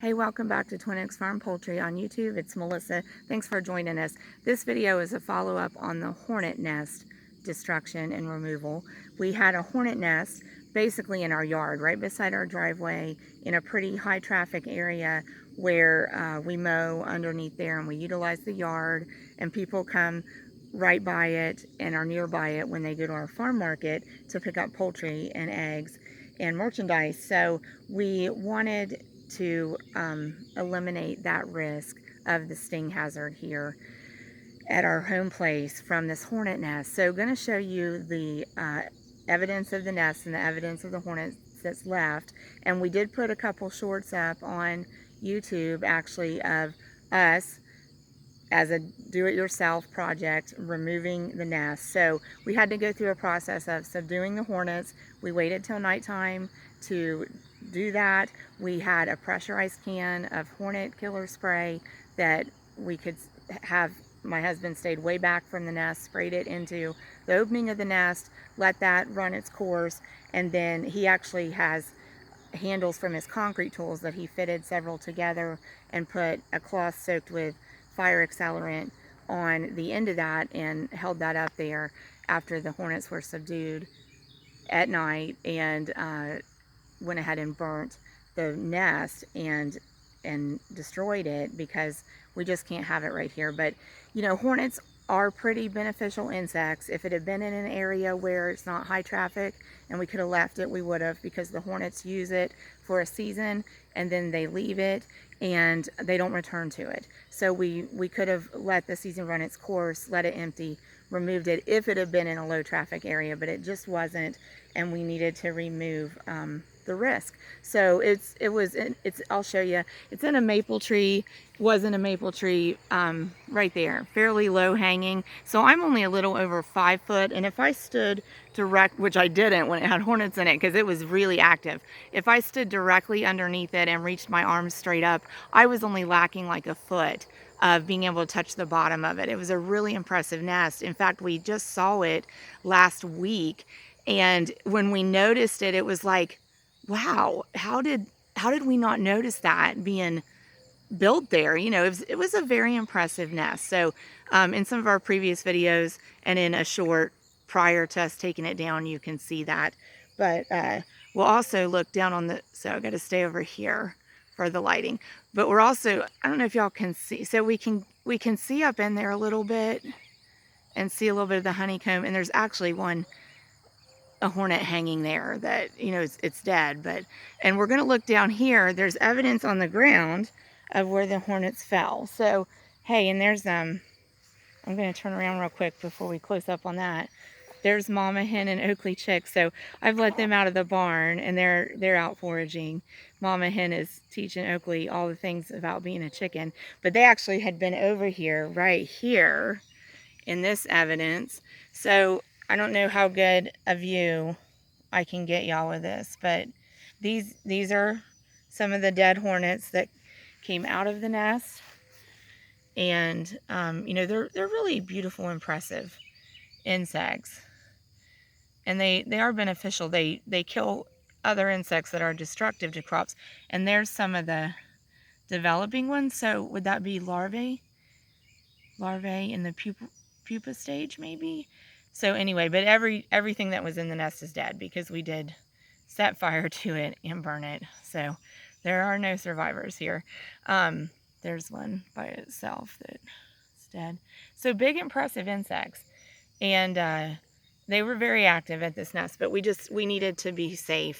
Hey, welcome back to Twin Oaks Farm Poultry on YouTube. It's Melissa. Thanks for joining us. This video is a follow-up on the hornet nest destruction and removal. We had a hornet nest basically in our yard, right beside our driveway, in a pretty high traffic area where we mow underneath there and we utilize the yard, and people come right by it and are nearby it when they go to our farm market to pick up poultry and eggs and merchandise. So we wanted to eliminate that risk of the sting hazard here at our home place from this hornet nest. So I'm going to show you the evidence of the nest and the evidence of the hornets that's left. And we did put a couple shorts up on YouTube actually of us as a do-it-yourself project removing the nest. So we had to go through a process of subduing the hornets. We waited till nighttime to do that. We had a pressurized can of hornet killer spray that we could have. My husband stayed way back from the nest, sprayed it into the opening of the nest, let that run its course, and then he actually has handles from his concrete tools that he fitted several together and put a cloth soaked with fire accelerant on the end of that and held that up there after the hornets were subdued at night, and went ahead and burnt the nest and destroyed it, because we just can't have it right here. But you know, hornets are pretty beneficial insects. If it had been in an area where it's not high traffic and we could have left it, we would have, because the hornets use it for a season and then they leave it and they don't return to it. So we could have let the season run its course, let it empty, removed it if it had been in a low traffic area, but it just wasn't, and we needed to remove the risk. So I'll show you. It's in a maple tree. Was in a maple tree right there, fairly low hanging. So I'm only a little over 5 foot, and if I stood direct, which I didn't when it had hornets in it because it was really active, if I stood directly underneath it and reached my arms straight up, I was only lacking like a foot of being able to touch the bottom of it. It was a really impressive nest. In fact, we just saw it last week, and when we noticed it, it was like, wow, how did we not notice that being built there? You know, it was a very impressive nest. So in some of our previous videos and in a short prior to us taking it down, you can see that. But we'll also look down on the, so I got to stay over here for the lighting. But we're also, I don't know if y'all can see, so we can see up in there a little bit and see a little bit of the honeycomb, and there's actually a hornet hanging there that, you know, it's dead. But, and we're going to look down here. There's evidence on the ground of where the hornets fell. So hey, and there's I'm going to turn around real quick before we close up on that. There's mama hen and Oakley chicks. So I've let them out of the barn and they're out foraging. Mama hen is teaching Oakley all the things about being a chicken, but they actually had been over here, right here in this evidence. So I don't know how good a view I can get y'all with this, but these are some of the dead hornets that came out of the nest. And you know, they're really beautiful, impressive insects, and they are beneficial. They kill other insects that are destructive to crops. And there's some of the developing ones. So would that be larvae in the pupa stage maybe? So anyway, but everything that was in the nest is dead because we did set fire to it and burn it. So there are no survivors here. There's one by itself that's dead. So big, impressive insects. And they were very active at this nest, but we needed to be safe.